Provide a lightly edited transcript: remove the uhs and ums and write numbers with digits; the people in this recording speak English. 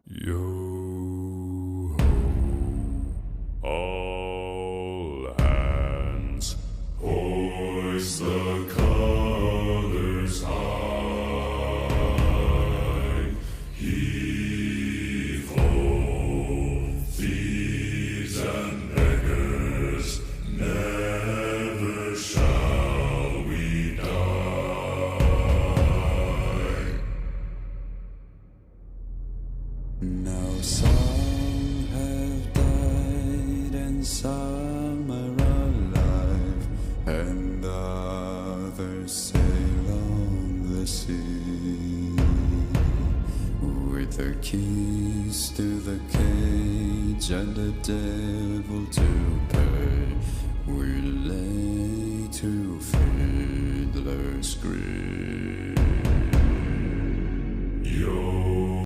Yo ho, all hands, hoist the colors high. Heave ho, thieves and beggars, never shall we die. Now some have died and some are alive, and others sail on the sea. With the keys to the cage and the devil to pay, we lay to fiddler's grave.